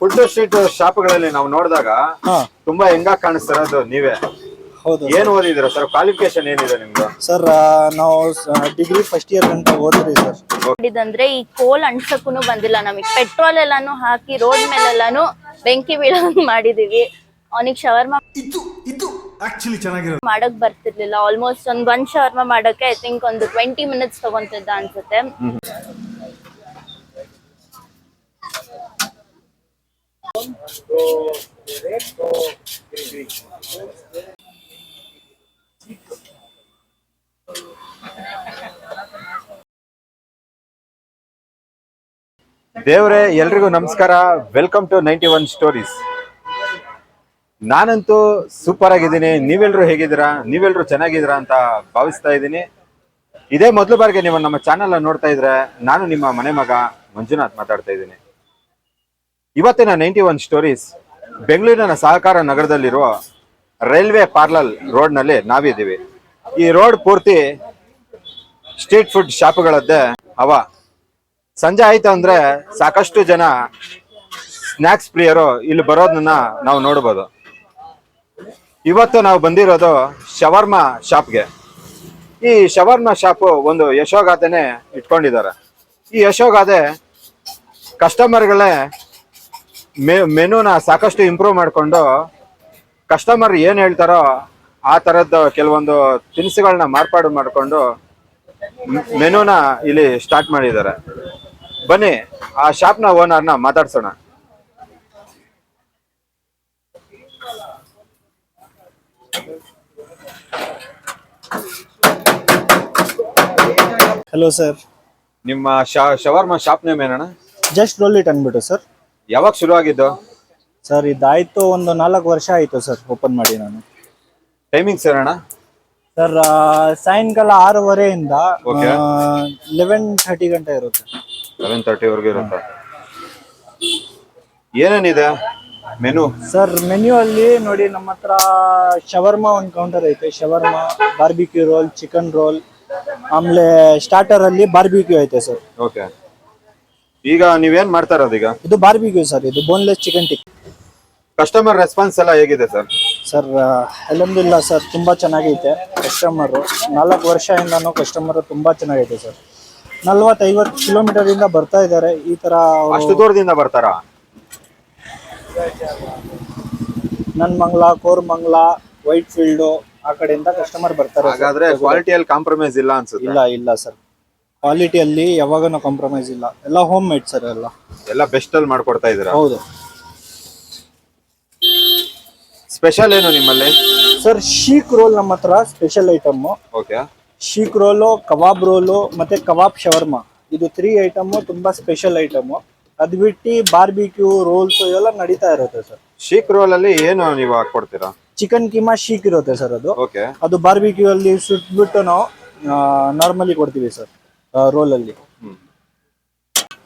Food street ಶಾಪ್ಗಳಲ್ಲಿ ನಾವು ನೋಡಿದಾಗ ಹಾ ತುಂಬಾ ಹೆಂಗಾಗ್ ಕಾಣಿಸ್ತಿರೋದು ನೀವೇ. ಹೌದು ಏನ್ ಓದಿದಿರ ಸರ್? ಕ್ವಾಲಿಫಿಕೇಶನ್ ಏನಿದೆ ನಿಮ್ದು? ಸರ್. ನಾವು ಡಿಗ್ರಿ ಫಸ್ಟ್ ಇಯರ್ ಗಂಟ ಓದ್ರಿ ಸರ್. ಮಾಡಿದಂದ್ರೆ ಈ ಕೋಲ್ ಅಂಟ್ಸಕ್ಕೂ ಬಂದಿಲ್ಲ ನಮಗೆ. ಪೆಟ್ರೋಲ್ ಎಲ್ಲಾನು ಹಾಕಿ ರೋಡ್ ಮೇಲೆಲ್ಲಾನು ಬೆಂಕಿ ಬೀಳಂಗ್ ಮಾಡಿದೀವಿ. ಅವನಿಗೆ ಶವರ್ಮಾ ಇದು ಆಕ್ಚುಲಿ ಚೆನ್ನಾಗಿರೋದು. ಮಾಡಕ್ ಬರ್ತಿರ್ಲಿಲ್ಲ. ಆಲ್ಮೋಸ್ಟ್ ಒಂದ್ ಶವರ್ಮಾ ಮಾಡಕ್ಕೆ ಐ ಥಿಂಕ್ ಒಂದು 20 ಮಿನಿಟ್ಸ್ ತಗೊಂತಿದ್ದ ಅನ್ಸುತ್ತೆ. ದೇವ್ರೆ, ಎಲ್ರಿಗೂ ನಮಸ್ಕಾರ. Welcome to 91 stories. ನಾನಂತೂ ಸೂಪರ್ ಆಗಿದ್ದೀನಿ. ನೀವೆಲ್ರು ಹೇಗಿದ್ದೀರಾ? ನೀವೆಲ್ರು ಚೆನ್ನಾಗಿದ್ದೀರಾ ಅಂತ ಭಾವಿಸ್ತಾ ಇದ್ದೀನಿ. ಇದೇ ಮೊದಲು ಬಾರಿಗೆ ನೀವು ನಮ್ಮ ಚಾನೆಲ್ ನೋಡ್ತಾ ಇದ್ರೆ, ನಾನು ನಿಮ್ಮ ಮನೆ ಮಗ ಮಂಜುನಾಥ್ ಮಾತಾಡ್ತಾ ಇದ್ದೀನಿ. ಇವತ್ತಿನ 91 ಸ್ಟೋರೀಸ್ ಬೆಂಗಳೂರಿನ ಸಹಕಾರ ನಗರದಲ್ಲಿರುವ ರೈಲ್ವೆ ಪಾರ್ಲಲ್ ರೋಡ್ನಲ್ಲಿ ನಾವಿದ್ದೀವಿ. ಈ ರೋಡ್ ಪೂರ್ತಿ ಸ್ಟ್ರೀಟ್ ಫುಡ್ ಶಾಪ್ಗಳದ್ದೇ ಹವಾ. ಸಂಜೆ ಆಯ್ತು ಅಂದ್ರೆ ಸಾಕಷ್ಟು ಜನ ಸ್ನ್ಯಾಕ್ಸ್ ಪ್ರಿಯರು ಇಲ್ಲಿ ಬರೋದನ್ನ ನಾವು ನೋಡ್ಬೋದು. ಇವತ್ತು ನಾವು ಬಂದಿರೋದು ಶವರ್ಮಾ ಶಾಪ್ಗೆ. ಈ ಶವರ್ಮಾ ಶಾಪು ಒಂದು ಯಶೋಗಾಥೆನೆ ಇಟ್ಕೊಂಡಿದ್ದಾರೆ. ಈ ಯಶೋಗಾಥೆ ಕಸ್ಟಮರ್ಗಳೇ ಮೆನುನ ಸಾಕಷ್ಟು ಇಂಪ್ರೂವ್ ಮಾಡಿಕೊಂಡು ಕಸ್ಟಮರ್ ಏನು ಹೇಳ್ತಾರೋ ಆ ಥರದ್ದು ಕೆಲವೊಂದು ತಿನಿಸುಗಳನ್ನ ಮಾರ್ಪಾಡು ಮಾಡಿಕೊಂಡು ಮೆನುನ ಇಲ್ಲಿ ಸ್ಟಾರ್ಟ್ ಮಾಡಿದ್ದಾರೆ. ಬನ್ನಿ ಆ ಶಾಪ್ನ ಓನರ್ನ ಮಾತಾಡ್ಸೋಣ. Hello sir. ನಿಮ್ಮ ಶವರ್ಮಾ ಶಾಪ್ ನೇಮ್ ಏನಣ್ಣ? ಜಸ್ಟ್ ರೋಲ್ ಇಟ್ ಅಂದ್ಬಿಟ್ಟು ಸರ್. ಯಾವಾಗ ಶುರು ಆಗಿದ್ದು ಸರ್? ಇದಾಯ್ತು ಒಂದು 4 ವರ್ಷ ಆಯ್ತು ಸರ್ ಓಪನ್ ಮಾಡಿ ನಾನು. ಟೈಮಿಂಗ್ಸ್ ಏನಣ್ಣ? ಸರ್ ಸಾಯಂಕಾಲ 6:30 Okay. 11:30 ಗಂಟೆ ಇರುತ್ತೆ. 11:30 ವರೆಗೂ ಇರುತ್ತೆ. ಏನೇನಿದೆ ಮೆನು? ಸರ್ ಮೆನ್ಯೂ ಅಲ್ಲಿ ನೋಡಿ, ನಮ್ಮ ಹತ್ರ ಶವರ್ಮಾ ಒಂದು ಕೌಂಟರ್ ಐತೆ. Shawarma, barbecue roll, chicken roll, ಆಮೇಲೆ ಸ್ಟಾರ್ಟರ್ ಅಲ್ಲಿ ಬಾರ್ಬಿಕ್ಯೂ ಐತೆ ಸರ್. ಓಕೆ. ಈಗ ನೀವೇನ್ ಮಾಡ್ತಾ ಇರೋದು ಈಗ? ಇದು ಬಾರ್ಬಿಕ್ಯೂ ಸರ್. ಇದು ಬೋನ್ಲೆಸ್ ಚಿಕನ್ ಟಿಕ್. ಕಸ್ಟಮರ್ ರೆಸ್ಪಾನ್ಸ್ ಎಲ್ಲ ಹೇಗಿದೆ ಸರ್? ಸರ್ ಅಲ್ಹಮ್ದುಲಿಲ್ಲಾ ಸರ್, ತುಂಬಾ ಚೆನ್ನಾಗೈತೆ. ಕಸ್ಟಮರು 4 ವರ್ಷದಿಂದನೂ ಕಸ್ಟಮರ್ ತುಂಬಾ ಚೆನ್ನಾಗೈತೆ ಸರ್. 40-50 ಕಿಲೋಮೀಟರ್ ಇಂದ ಬರ್ತಾ ಇದ್ದಾರೆ. ಈ ತರ ಅಷ್ಟು ದೂರದಿಂದ ಬರ್ತಾರಾ? ನನ್ಮಂಗ್ಲ, ಕೋರ್ಮಂಗ್ಲ, ವೈಟ್ ಫೀಲ್ಡ್ ಆ ಕಡೆಯಿಂದ ಕಸ್ಟಮರ್ ಬರ್ತಾರೆ. ಹಾಗಾದ್ರೆ ಕ್ವಾಲಿಟಿಯಲ್ಲಿ ಕಾಂಪ್ರಮೈಸ್ ಇಲ್ಲ ಅನ್ಸುತ್ತೆ? ಇಲ್ಲ ಸರ್, ಕ್ವಾಲಿಟಿಯಲ್ಲಿ ಯಾವಾಗನೂ ಕಾಂಪ್ರಮೈಸ್ ಇಲ್ಲ. ಎಲ್ಲ ಹೋಮ್ ಮೇಡ್ ಸರ್. ಎಲ್ಲ ಬೆಸ್ಟ್ ಅಲ್ಲಿ ಮಾಡ್ಕೊಡ್ತಾ ಇದೀರಾ? ಹೌದು. ಸ್ಪೆಷಲ್ ಏನು ನಿಮ್ಮಲ್ಲಿ? ಸರ್ ಶೀಕ್ ರೋಲ್ ನಮ್ಮ ಹತ್ರ special item. Okay. Seekh roll, kebab roll ಮತ್ತೆ ಕಬಾಬ್ ಶವರ್ಮಾ, ಇದು 3 ಐಟಮ್ ತುಂಬಾ ಸ್ಪೆಷಲ್ ಐಟಮ್. ಅದ್ ಬಿಟ್ಟು ಬಾರ್ಬಿಕ್ಯೂ ರೋಲ್ಸ್ ಎಲ್ಲ ನಡೀತಾ ಇರುತ್ತೆ ಸರ್. ಶೀಕ್ ರೋಲ್ ಅಲ್ಲಿ ಏನು ನೀವು ಹಾಕೊಡ್ತೀರಾ? ಚಿಕನ್ ಕೀಮಾ ಶೀಕ್ ಇರುತ್ತೆ ಸರ್. ಓಕೆ. ಅದು ಬಾರ್ಬಿಕ್ಯೂ ಅಲ್ಲಿ ಸುಟ್ಬಿಟ್ಟು ನಾವು ನಾರ್ಮಲಿ ಕೊಡ್ತೀವಿ ಸರ್ ರೋಲ್ ಅಲ್ಲಿ.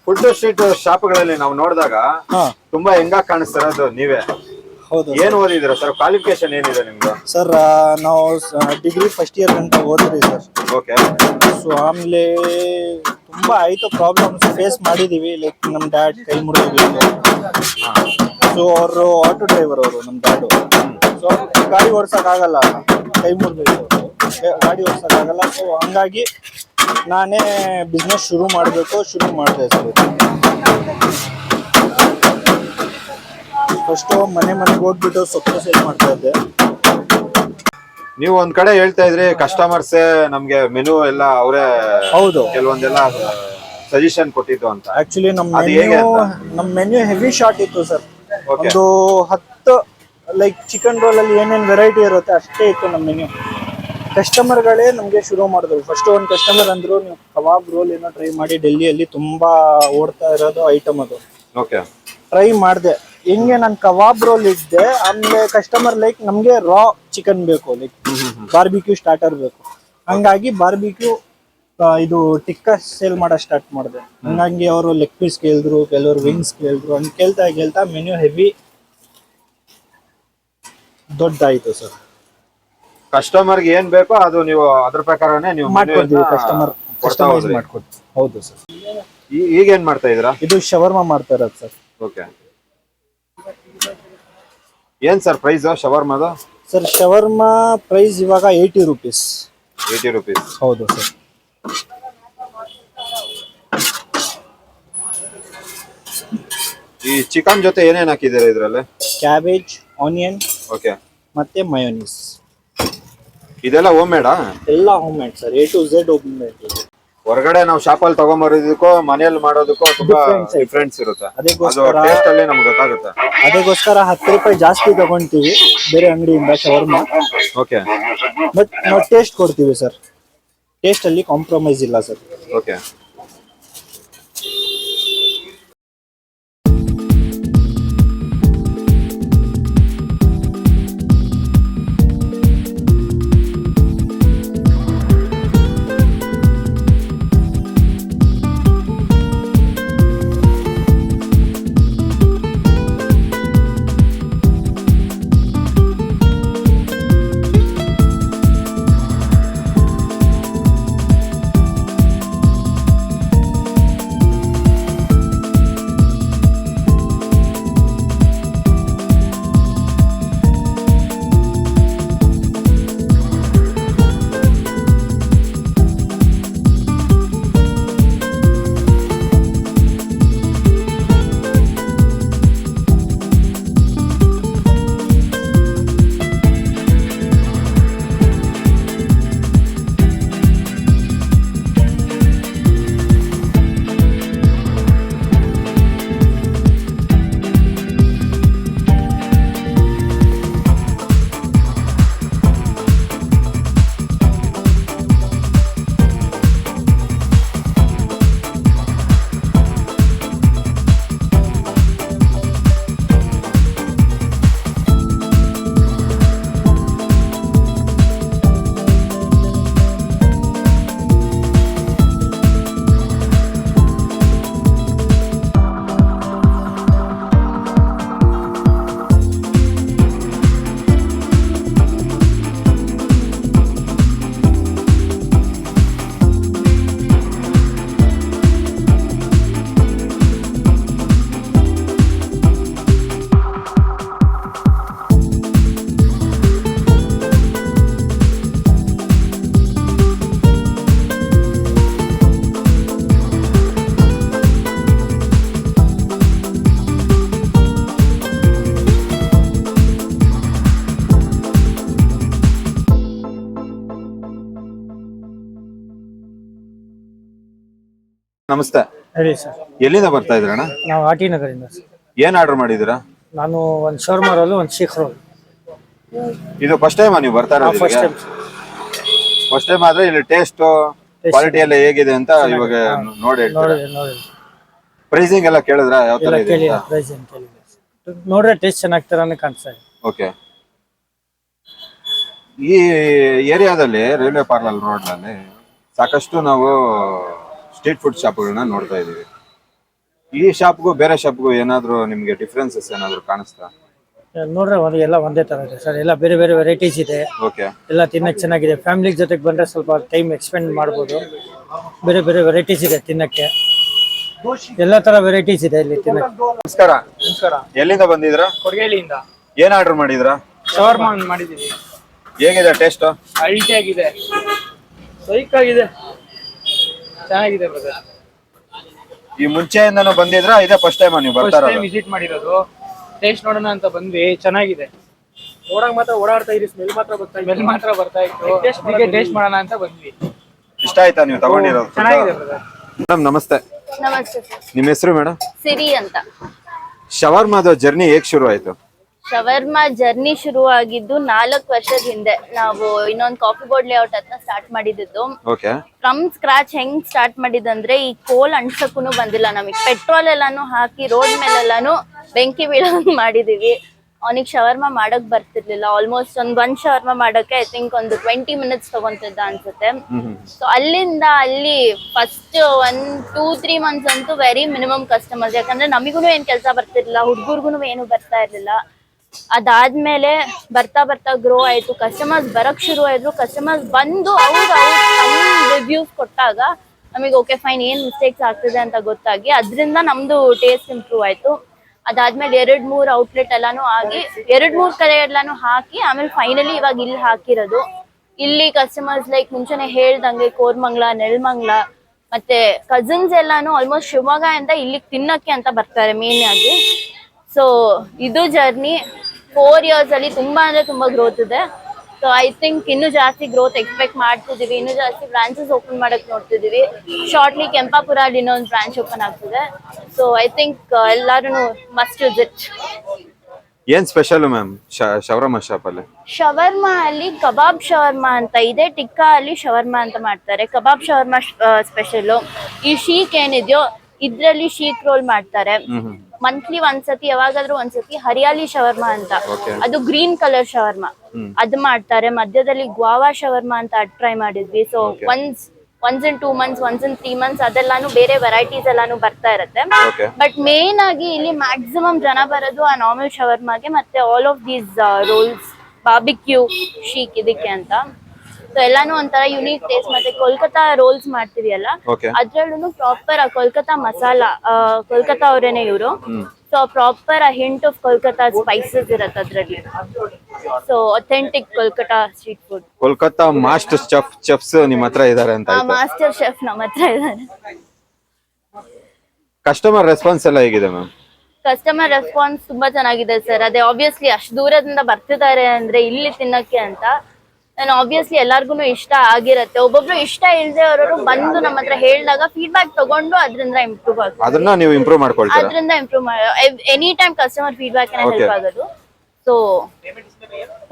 ಫುಡ್ ಸ್ಟ್ರೀಟ್ ಶಾಪ್ಗಳಲ್ಲಿ ನಾವು ನೋಡಿದಾಗ ಹಾ ತುಂಬಾ ಹೆಂಗಾಗ್ ಕಾಣಿಸ್ತಿರೋದು ನೀವೇ. ಹೌದು. ಏನ್ ಓದಿದಿರ ಸರ್? ಕ್ವಾಲಿಫಿಕೇಶನ್ ಏನಿದೆ ನಿಮ್ದು? ಸರ್ ನಾವು ಡಿಗ್ರಿ ಫಸ್ಟ್ ಇಯರ್ ಗಂಟ ಓದ್ರಿ ಸರ್. ಓಕೆ. ಸೊ ಆಮೇಲೆ ತುಂಬಾ ಆಯ್ತು ಪ್ರಾಬ್ಲಮ್ಸ್ ಫೇಸ್ ಮಾಡಿದೀವಿ. ಲೈಕ್ ನಮ್ ಡ್ಯಾಡ್ ಕೈ ಮುರಿದೋಗಿತ್ತು. ಸೊ ಅವರು ಆಟೋ ಡ್ರೈವರ್ ಅವರು, ನಮ್ ಡ್ಯಾಡು. ಸೊ ಗಾಡಿ ಓಡ್ಸಕ್ ಆಗಲ್ಲ, ಕೈ ಮುರಿದೋಯ್ತು, ಗಾಡಿ ಓಡ್ಸಕ್ ಆಗಲ್ಲ. ಸೊ ಹಂಗಾಗಿ ನಾನೇ ಬಿಸ್ನೆಸ್ ಶುರು ಮಾಡಿದೆ ಸರ್. ಫಸ್ಟ್ ಮನೆಗೆ ಹೋಗ್ಬಿಟ್ಟು ಸೊಪ್ಪು ಸೇಲ್ ಮಾಡ್ತಾ ಇದ್ದೆ. ನೀವು ಒಂದ್ ಕಡೆ ಹೇಳ್ತಾ ಇದ್ರಿ ಕಸ್ಟಮರ್ಸ್ ನಮ್ಗೆ ಮೆನು ಎಲ್ಲ ಅವರೇ ಹೌದು ಕೆಲವೊಂದೆಲ್ಲ ಸಜೆಷನ್ ಕೊಟ್ಟಿದ್ದು ಅಂತ. ಆಕ್ಚುಲಿ ನಮ್ಮ ಮೆನ್ಯೂ ಹೆವಿ ಶಾರ್ಟ್ ಇತ್ತು ಸರ್. ಒಂದು 10 ಲೈಕ್ ಚಿಕನ್ ರೋಲ್ ಅಲ್ಲಿ ಏನೇನ್ ವೆರೈಟಿ ಇರುತ್ತೆ ಅಷ್ಟೇ ಇತ್ತು ನಮ್ಮ ಮೆನ್ಯೂ. ಕಸ್ಟಮರ್ಗಳೇ ನಮ್ಗೆ ಶುರು ಮಾಡಿದ್ರು. ಫಸ್ಟ್ ಒಂದು ಕಸ್ಟಮರ್ ಅಂದ್ರು, ನೀವು ಕಬಾಬ್ ರೋಲ್ ಏನೋ ಟ್ರೈ ಮಾಡಿ, ಡೆಲ್ಲಿಯಲ್ಲಿ ತುಂಬಾ ಓಡ್ತಾ ಇರೋದು ಐಟಮ್ ಅದು. ಓಕೆ. ಟ್ರೈ ಮಾಡಿದೆ. ಹೆಂಗೆ ನಾನು ಕಬಾಬ್ ರೋಲ್ ಇದ್ದೆ, ಆಮೇಲೆ ಕಸ್ಟಮರ್ ಲೈಕ್ ನಮ್ಗೆ ರಾ ಚಿಕನ್ ಬೇಕು, ಲೈಕ್ ಬಾರ್ಬಿಕ್ಯೂ ಸ್ಟಾರ್ಟರ್ ಬೇಕು. ಹಂಗಾಗಿ ಬಾರ್ಬಿಕ್ಯೂ ಇದು ಟಿಕ್ಕಾ ಸೇಲ್ ಮಾಡೋ ಸ್ಟಾರ್ಟ್ ಮಾಡಿದೆ. ಹಂಗಾಗಿ ಅವರು ಲೆಗ್ ಪೀಸ್ ಕೇಳಿದ್ರು, ಕೆಲವರು ವಿಂಗ್ಸ್ ಕೇಳಿದ್ರು. ಹಂಗೆ ಕೇಳ್ತಾ ಮೆನ್ಯೂ ಹೆವಿ ದೊಡ್ಡಾಯ್ತು ಸರ್. ಕಸ್ಟಮರ್ಗೆ ಏನ್ ಬೇಕೋ ಅದು ನೀವು ಅದ್ರ ಪ್ರಕಾರನೇ ನೀವು ಮಾಡ್ಕೊಡ್ತೀವಿ. ಕಸ್ಟಮೈಸ್ ಮಾಡ್ಕೊಡ್ತೀವಿ. ಹೌದು ಸರ್. ಈಗ ಏನ್ ಮಾಡ್ತಾ ಇದೀರಾ? ಇದು ಶವರ್ಮಾ ಮಾಡ್ತಾ ಇರೋದು ಸರ್. ಓಕೆ. ಏನ್ ಸರ್ ಪ್ರೈಸ್ ಶವರ್ಮದು? ಸರ್ ಶವರ್ಮಾ ಪ್ರೈಸ್ ಇವಾಗ 80 ರುಪೀಸ್. 80 ರುಪೀಸ್. ಹೌದು ಸರ್. ಈ ಚಿಕನ್ ಜೊತೆ ಏನೇನ್ ಹಾಕಿದ್ದೀರಾ ಇದ್ರಲ್ಲಿ? Cabbage, onion okay. ಮತ್ತೆ ಮಯೋನೀಸ್. ಇದೆಲ್ಲ ಹೋಮ್ ಮೇಡಾ? ಎಲ್ಲ home made sir, A to Z home made. ಹೊರಗಡೆ ನಾವು ಶಾಪಲ್ಲಿ ತಗೊಂಬರೋದಕ್ಕೂ ಮನೆಯಲ್ಲಿ ಮಾಡೋದಕ್ಕೂ ತುಂಬಾ ಡಿಫ್ರೆನ್ಸ್ ಇರುತ್ತೆ. ಅದು ಟೇಸ್ಟ್ ಅಲ್ಲಿ ನಮ್ಗೆ ಗೊತ್ತಾಗುತ್ತೆ. ಅದಕ್ಕೋಸ್ಕರ 10 ರೂಪಾಯಿ ಜಾಸ್ತಿ ತಗೊಂತೀವಿ ಬೇರೆ ಅಂಗಡಿಯಿಂದ ಶವರ್ಮಾ. ಓಕೆ. ಬಟ್ ನಾವು ಟೇಸ್ಟ್ ಕೊಡ್ತೀವಿ ಸರ್, ಟೇಸ್ಟ್ ಅಲ್ಲಿ ಕಾಂಪ್ರಮೈಸ್ ಇಲ್ಲ ಸರ್. ಓಕೆ. ನಮಸ್ತೆ. ಹೇಳಿ ಸರ್. ಎಲ್ಲಿಂದ ಬರ್ತಾ ಇದ್ರಣ್ಣ? ನಾವು ಆರ್ ಟಿ ನಗರಿಂದ ಸರ್. ಏನ್ ಆರ್ಡರ್ ಮಾಡಿದಿರಾ? ನಾನು ಒಂದು ಶವರ್ಮಾ ರೋಲು, ಒಂದು ಶೀಖ್ ರೋಲ್. ಇದು ಫಸ್ಟ್ ಟೈಮ್ ನೀವು ಬರ್ತಾ ಇರೋದು? First time. ಫಸ್ಟ್ ಟೈಮ್ ಆದ್ರೆ ಇಲ್ಲಿ ಟೇಸ್ಟ್ ಕ್ವಾಲಿಟಿ ಎಲ್ಲ ಹೇಗಿದೆ ಅಂತ ಇವಾಗ ನೋಡಿ ನೋಡಿ ನೋಡಿ ಪ್ರೈಸಿಂಗ್ ಎಲ್ಲ ಕೇಳಿದ್ರ ಯಾವ ತರ ಇದೆ ಕೇಳಿ ಅಂತ? ಪ್ರೈಸ್ ಏನು ಕೇಳಿದೆ ನೋಡ್ರೆ ಟೇಸ್ಟ್ ಚೆನ್ನಾಗ್ತಾರನೇ ಕಾಣಿಸ್ತಾ ಇದೆ. ಓಕೆ. ಈ ಏರಿಯಾದಲ್ಲಿ ರೈಲ್ವೆ ಪಾರ್ಲರ್ ರೋಡ್ ನಲ್ಲಿ ಸಾಕಷ್ಟು ನಾವು ಸ್ಟ್ರೀಟ್ ಫುಡ್ ಶಾಪ್ಗಳನ್ನ ನೋಡ್ತಾ ಇದೀವಿ. ಈ ಶಾಪ್ಗೂ ಬೇರೆ ಶಾಪ್ಗೂ ಏನಾದ್ರು ನಿಮ್ಗೆ ಡಿಫ್ರೆನ್ಸಸ್ ಏನಾದ್ರು ಕಾಣಿಸ್ತಾ? ನೋಡ್ರೆ ಎಲ್ಲ ಒಂದೇ ತರ ಇದೆ ಸರ್. ಎಲ್ಲ ಬೇರೆ ಬೇರೆ ವೆರೈಟೀಸ್ ಇದೆ. ಓಕೆ. ಎಲ್ಲ ತಿನ್ನಕ್ಕೆ ಚೆನ್ನಾಗಿದೆ. ಫ್ಯಾಮಿಲಿ ಜೊತೆಗೆ ಬಂದ್ರೆ ಸ್ವಲ್ಪ ಟೈಮ್ ಎಕ್ಸ್ಪೆಂಡ್ ಮಾಡ್ಬೋದು. ಬೇರೆ ಬೇರೆ ವೆರೈಟೀಸ್ ಇದೆ ತಿನ್ನಕ್ಕೆ. ಎಲ್ಲ ತರ ವೆರೈಟೀಸ್ ಇದೆ ಇಲ್ಲಿ ತಿನ್ನಕ್ಕೆ. ನಮಸ್ಕಾರ. ನಮಸ್ಕಾರ. ಎಲ್ಲಿಂದ ಬಂದಿದ್ರಾ? ಕೊಡಗೇಲಿಯಿಂದ. ಏನ್ ಆರ್ಡರ್ ಮಾಡಿದ್ರಾ? ಶವರ್ಮಾ ಮಾಡಿದೀವಿ. ಹೇಗಿದೆ ಟೇಸ್ಟ್? ಅಲ್ಟಿ ಆಗಿದೆ, ಸೈಕ್ ಆಗಿದೆ, ಚೆನ್ನಾಗಿದೆ ಬ್ರದರ್. ಈ ಮುಂಚೆಯಿಂದನೂ ಬಂದಿದ್ರಾ? ಇದೇ ಫಸ್ಟ್ ಟೈಮ್ ನೀವು ಬರ್ತಾ ಇರೋದು? ವಿಸಿಟ್ ಮಾಡಿರೋದು. ಟೇಸ್ಟ್ ನೋಡೋಣ ಅಂತ ಬಂದ್ವಿ, ಚೆನ್ನಾಗಿದೆ. ನೋಡಕ್ ಮಾತ್ರ ಓಡಾಡ್ತಾ ಇದ್ರಿ, ಸ್ಮೆಲ್ ಮಾತ್ರ ಬರ್ತಾ ಇತ್ತು. ಟೇಸ್ಟ್ ಮಾಡೋಣ ಅಂತ ಬಂದ್ವಿ. ಇಷ್ಟ ಆಯ್ತಾ ನೀವು ತಗೊಂಡಿರೋದು? ಚೆನ್ನಾಗಿದೆ ಬ್ರದರ್. ಮೇಡಮ್ ನಮಸ್ತೆ. ನಮಸ್ತೆ ಸರ್. ನಿಮ್ಮ ಹೆಸರು ಮೇಡಮ್? ಸಿರಿ ಅಂತ. ಶವರ್ಮಾದ ಜರ್ನಿ ಹೇಗ್ ಶುರು ಆಯ್ತು? ಶವರ್ಮಾ ಜರ್ನಿ ಶುರು ಆಗಿದ್ದು 4 ವರ್ಷದ ಹಿಂದೆ. ನಾವು ಇನ್ನೊಂದು ಕಾಫಿ ಬೋರ್ಡ್ ಲೇಔಟ್ ಹತ್ರ ಸ್ಟಾರ್ಟ್ ಮಾಡಿದ್ದು. ಓಕೆ. ಫ್ರಮ್ ಸ್ಕ್ರಾಚ್ ಹೆಂಗ್ ಸ್ಟಾರ್ಟ್ ಮಾಡಿದಂದ್ರೆ, ಈ ಕೋಲ್ ಅಂಟ್ಸಕ್ಕೂ ಬಂದಿಲ್ಲ ನಮಗೆ. ಪೆಟ್ರೋಲ್ ಎಲ್ಲಾನು ಹಾಕಿ ರೋಡ್ ಮೇಲೆಲ್ಲಾನು ಬೆಂಕಿ ಬೀಳಂಗ್ ಮಾಡಿದೀವಿ. ಅವನಿಗೆ ಶವರ್ಮಾ ಮಾಡಕ್ ಬರ್ತಿರ್ಲಿಲ್ಲ. ಆಲ್ಮೋಸ್ಟ್ ಒಂದ್ ಶವರ್ಮಾ ಮಾಡಕ್ಕೆ ಐ ಥಿಂಕ್ ಒಂದು 20 ಮಿನಿಟ್ಸ್ ತಗೊಂತಿದ್ದ ಅನ್ಸುತ್ತೆ. ಸೊ ಅಲ್ಲಿಂದ ಅಲ್ಲಿ ಫಸ್ಟ್ 1-2-3 ಮಂತ್ಸ್ ಅಂತೂ ವೆರಿ ಮಿನಿಮಮ್ ಕಸ್ಟಮರ್ಸ್. ಯಾಕಂದ್ರೆ ನಮಿಗೂ ಏನ್ ಕೆಲಸ ಬರ್ತಿರ್ಲಿಲ್ಲ, ಹುಡ್ಗುರ್ಗು ಏನು ಬರ್ತಾ ಇರ್ಲಿಲ್ಲ. ಅದಾದ್ಮೇಲೆ ಬರ್ತಾ ಬರ್ತಾ ಗ್ರೋ ಆಯ್ತು. ಕಸ್ಟಮರ್ಸ್ ಬರಕ್ ಶುರು ಆಯ್ತು. ಕಸ್ಟಮರ್ಸ್ ಬಂದು ಅವ್ರು ರಿವ್ಯೂಸ್ ಕೊಟ್ಟಾಗ ನಮಗೆ ಓಕೆ ಫೈನ್, ಏನ್ ಮಿಸ್ಟೇಕ್ಸ್ ಆಗ್ತಿದೆ ಅಂತ ಗೊತ್ತಾಗಿ ಅದರಿಂದ ನಮ್ದು ಟೇಸ್ಟ್ ಇಂಪ್ರೂವ್ ಆಯ್ತು. ಅದಾದ್ಮೇಲೆ 2-3 ಔಟ್ಲೆಟ್ ಎಲ್ಲಾನು ಆಗಿ 2-3 ಕಡೆ ಎಲ್ಲಾನು ಹಾಕಿ ಆಮೇಲೆ ಫೈನಲಿ ಇವಾಗ ಇಲ್ಲಿ ಹಾಕಿರೋದು. ಇಲ್ಲಿ ಕಸ್ಟಮರ್ಸ್ ಲೈಕ್ ಮುಂಚೆನೆ ಹೇಳ್ದಂಗೆ ಕೋರ್ಮಂಗ್ಲ, ನೆಲಮಂಗ್ಲ ಮತ್ತೆ ಕಸಿನ್ಸ್ ಎಲ್ಲಾನು ಆಲ್ಮೋಸ್ಟ್ ಶಿವಮೊಗ್ಗ ಅಂತ ಇಲ್ಲಿಗೆ ತಿನ್ನಕ್ಕೆ ಅಂತ ಬರ್ತಾರೆ ಮೇನ್ ಆಗಿ. ಸೊ ಇದು ಜರ್ನಿ 4 years ಅಲ್ಲಿ ತುಂಬಾ ಅಂದ್ರೆ ತುಂಬಾ ಗ್ರೋತ್ ಇದೆ. ಸೊ ಐ ಥಿಂಕ್ ಇನ್ನೂ ಜಾಸ್ತಿ ಗ್ರೋತ್ ಎಕ್ಸ್ಪೆಕ್ಟ್ ಮಾಡ್ತಿದೀವಿ, ಇನ್ನೂ ಜಾಸ್ತಿ ಬ್ರಾಂಚಸ್ ಓಪನ್ ಮಾಡಕ್ ನೋಡ್ತಿದೀವಿ. ಶಾರ್ಟ್ಲಿ ಕೆಂಪಾಪುರ ಅಲ್ಲಿ ಇನ್ನೊಂದು ಬ್ರಾಂಚ್ ಓಪನ್ ಆಗ್ತಿದೆ. ಸೊ ಐ ಥಿಂಕ್ ಎಲ್ಲಾರು ಮಸ್ಟ್ ವಿಸಿಟ್. ಏನ್ ಸ್ಪೆಷಲ್ ಮ್ಯಾಮ್ ಶವರ್ಮ ಶಾಪ್ ಅಲ್ಲಿ? ಶವರ್ಮಾ ಅಲ್ಲಿ ಕಬಾಬ್ ಶವರ್ಮಾ ಅಂತ ಇದೆ, ಟಿಕ್ಕಾ ಅಲ್ಲಿ ಶವರ್ಮಾ ಅಂತ ಮಾಡ್ತಾರೆ. ಕಬಾಬ್ ಶವರ್ಮಾ ಸ್ಪೆಷಲ್. ಈ ಶೀಕ್ ಏನಿದೆಯೋ ಇದ್ರಲ್ಲಿ ಶೀಕ್ ರೋಲ್ ಮಾಡ್ತಾರೆ. ಮಂತ್ಲಿ ಒಂದ್ಸತಿ ಯಾವಾಗಾದ್ರೂ ಒಂದ್ಸತಿ ಹರಿಯಾಲಿ ಶವರ್ಮಾ ಅಂತ, ಅದು ಗ್ರೀನ್ ಕಲರ್ ಶವರ್ಮಾ ಅದು ಮಾಡ್ತಾರೆ. ಮಧ್ಯದಲ್ಲಿ ಗ್ವಾವಾ ಶವರ್ಮಾ ಅಂತ ಟ್ರೈ ಮಾಡಿದ್ವಿ. So once in 2 months, once in 3 months ಅದೆಲ್ಲಾನು ಬೇರೆ ವೆರೈಟೀಸ್ ಎಲ್ಲಾನು ಬರ್ತಾ ಇರತ್ತೆ. ಬಟ್ ಮೇನ್ ಆಗಿ ಇಲ್ಲಿ ಮ್ಯಾಕ್ಸಿಮಮ್ ಜನ ಬರೋದು ಆ ನಾರ್ಮಲ್ ಶವರ್ಮಾಗೆ ಮತ್ತೆ all of these rolls, barbecue, seekh ಇದಕ್ಕೆ ಅಂತ. ಸೊ ಎಲ್ಲಾನು ಒಂಥರ ಯುನೀಕ್ ಟೇಸ್ಟ್. ಮತ್ತೆ ಕೋಲ್ಕತ್ತಾ ರೋಲ್ಸ್ ಮಾಡ್ತೀವಿ ಅಲ್ಲ, ಅದ್ರಲ್ಲೂ ಪ್ರಾಪರ್ ಕೋಲ್ಕತ್ತಾ ಮಸಾಲಾ, ಕೋಲ್ಕತ್ತಾ ಅವರೇನೆ ಇವರು. So proper hint of Kolkata spices ಇರತ್ತೆ ಅದ್ರಲ್ಲಿ. So authentic Kolkata street food. Kolkata master chefs ನಿಮ್ಮ ಹತ್ರ ಇದಾರೆ ಅಂತ? ಮಾಸ್ಟರ್ ಶೆಫ್ ನಮ್ಮ ಹತ್ರ ಇದ್ದಾರೆ. ಕಸ್ಟಮರ್ ರೆಸ್ಪಾನ್ಸ್ ಎಲ್ಲ ಹೇಗಿದೆ ಮ್ಯಾಮ್? ಕಸ್ಟಮರ್ ರೆಸ್ಪಾನ್ಸ್ ತುಂಬಾ ಚೆನ್ನಾಗಿದೆ ಸರ್. ಅದೇ ಆಬ್ವಿಯಸ್ಲಿ ಅಷ್ಟು ದೂರದಿಂದ ಬರ್ತಿದ್ದಾರೆ ಅಂದ್ರೆ ಇಲ್ಲಿ ತಿನ್ನಕ್ಕೆ ಅಂತ, ಆಬ್ವಿಯಸ್ಲಿ ಎಲ್ಲಾರ್ಗು ಇಷ್ಟ ಆಗಿರತ್ತೆ. ಒಬ್ಬೊಬ್ರು ಇಷ್ಟ ಇಲ್ಲದೆ ಅವರು ಬಂದು ನಮ್ಮ ಹತ್ರ ಹೇಳಿದಾಗ ಫೀಡ್ಬ್ಯಾಕ್ ತಗೊಂಡು ಅದರಿಂದ ಇಂಪ್ರೂವ್ ಆಗುತ್ತೆ. ಅದನ್ನ ನೀವು ಇಂಪ್ರೂವ್ ಮಾಡ್ಕೊಳ್ತೀರಾ? ಅದರಿಂದ improve any time customer feedback help ಆಗೋದು. ಸೊ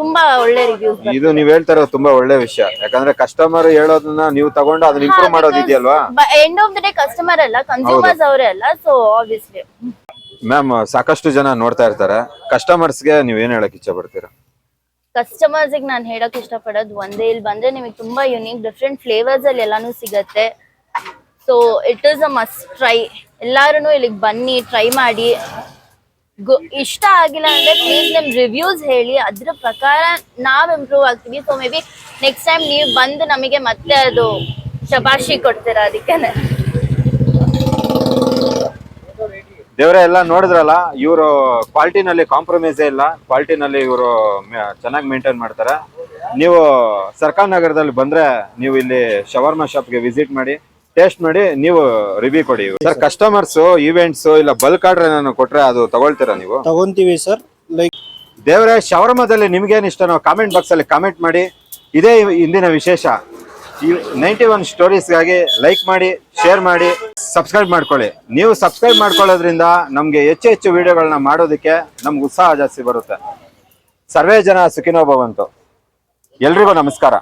ತುಂಬಾ ಒಳ್ಳೆ ರಿವ್ಯೂಸ್. ಇದು ನೀವ್ ಹೇಳ್ತಾ ಇರೋದು ತುಂಬಾ ಒಳ್ಳೆ ವಿಷಯ. ಯಾಕಂದ್ರೆ ಕಸ್ಟಮರ್ ಹೇಳೋದನ್ನ ನೀವು ತಗೊಂಡು ಅದನ್ನ ಇಂಪ್ರೂವ್ ಮಾಡೋದಿದೆಯಲ್ವಾ? End of the day customer ಅಲ್ಲ, ಕನ್ಸ್ಯೂಮರ್ಸ್ ಅವರೇ ಅಲ್ಲ. ಸೊ ಆಬ್ವಿಯಸ್ಲಿ ಮ್ಯಾಮ್ ಸಾಕಷ್ಟು ಜನ ನೋಡ್ತಾ ಇರ್ತಾರೆ, ಕಸ್ಟಮರ್ಸ್ಗೆ ನೀವ್ ಏನ್ ಹೇಳಕ್ ಇಚ್ಛೆ ಪಡ್ತೀರಾ? ಕಸ್ಟಮರ್ಸ್ ನಾನು ಹೇಳಕ್ ಇಷ್ಟಪಡೋದು ಒಂದೇ, ಇಲ್ಲಿ ಬಂದ್ರೆ ನಿಮಗೆ ತುಂಬಾ ಯುನೀಕ್ ಡಿಫ್ರೆಂಟ್ ಫ್ಲೇವರ್ಸ್ ಅಲ್ಲಿ ಎಲ್ಲಾನು ಸಿಗತ್ತೆ. So it is a must try. ಎಲ್ಲಾರು ಇಲ್ಲಿಗೆ ಬನ್ನಿ, ಟ್ರೈ ಮಾಡಿ. ಇಷ್ಟ ಆಗಿಲ್ಲ ಅಂದ್ರೆ ಪ್ಲೀಸ್ ನಿಮ್ ರಿವ್ಯೂಸ್ ಹೇಳಿ, ಅದ್ರ ಪ್ರಕಾರ ನಾವ್ ಇಂಪ್ರೂವ್ ಆಗ್ತೀವಿ. So may be next time ನೀವು ಬಂದು ನಮಗೆ ಮತ್ತೆ ಅದು ಶಬಾಷಿ ಕೊಡ್ತೀರಾ. ಅದಕ್ಕೇನೆ ದೇವ್ರೆ ಎಲ್ಲ ನೋಡಿದ್ರಲ್ಲ, ಇವರು ಕ್ವಾಲಿಟಿನಲ್ಲಿ ಕಾಂಪ್ರಮೈಸೇ ಇಲ್ಲ. ಕ್ವಾಲಿಟಿನಲ್ಲಿ ಇವರು ಚೆನ್ನಾಗಿ ಮೇಂಟೈನ್ ಮಾಡ್ತಾರೆ. ನೀವು ಸರ್ಕಾರ್ ನಗರದಲ್ಲಿ ಬಂದ್ರೆ ನೀವು ಇಲ್ಲಿ ಶವರ್ಮಾ ಶಾಪ್ಗೆ ವಿಸಿಟ್ ಮಾಡಿ, ಟೇಸ್ಟ್ ಮಾಡಿ, ನೀವು ರಿವ್ಯೂ ಕೊಡಿ. ಸರ್ ಕಸ್ಟಮರ್ಸ್ ಇವೆಂಟ್ಸ್ ಇಲ್ಲ ಬಲ್ಕ್ ಆರ್ಡರ್ ನಾನು ಕೊಟ್ರೆ ಅದು ತಗೊಳ್ತೀರಾ ನೀವು? ತಗೊಂತೀವಿ ಸರ್. ಲೈಕ್ ದೇವ್ರೆ ಶವರ್ಮಾದಲ್ಲಿ ನಿಮ್ಗೇನ್ ಇಷ್ಟ ನಾವು ಕಾಮೆಂಟ್ ಬಾಕ್ಸ್ ಅಲ್ಲಿ ಕಾಮೆಂಟ್ ಮಾಡಿ. ಇದೇ ಇಂದಿನ ವಿಶೇಷ. ಈ 91 ಸ್ಟೋರೀಸ್ಗಾಗಿ ಲೈಕ್ ಮಾಡಿ, ಶೇರ್ ಮಾಡಿ, ಸಬ್ಸ್ಕ್ರೈಬ್ ಮಾಡ್ಕೊಳ್ಳಿ. ನೀವು ಸಬ್ಸ್ಕ್ರೈಬ್ ಮಾಡ್ಕೊಳ್ಳೋದ್ರಿಂದ ನಮ್ಗೆ ಹೆಚ್ಚು ವಿಡಿಯೋಗಳನ್ನ ಮಾಡೋದಕ್ಕೆ ನಮ್ಗೆ ಉತ್ಸಾಹ ಜಾಸ್ತಿ ಬರುತ್ತೆ. ಸರ್ವೇ ಜನ ಸುಖಿನೋ ಭವಂತು. ಎಲ್ರಿಗೂ ನಮಸ್ಕಾರ.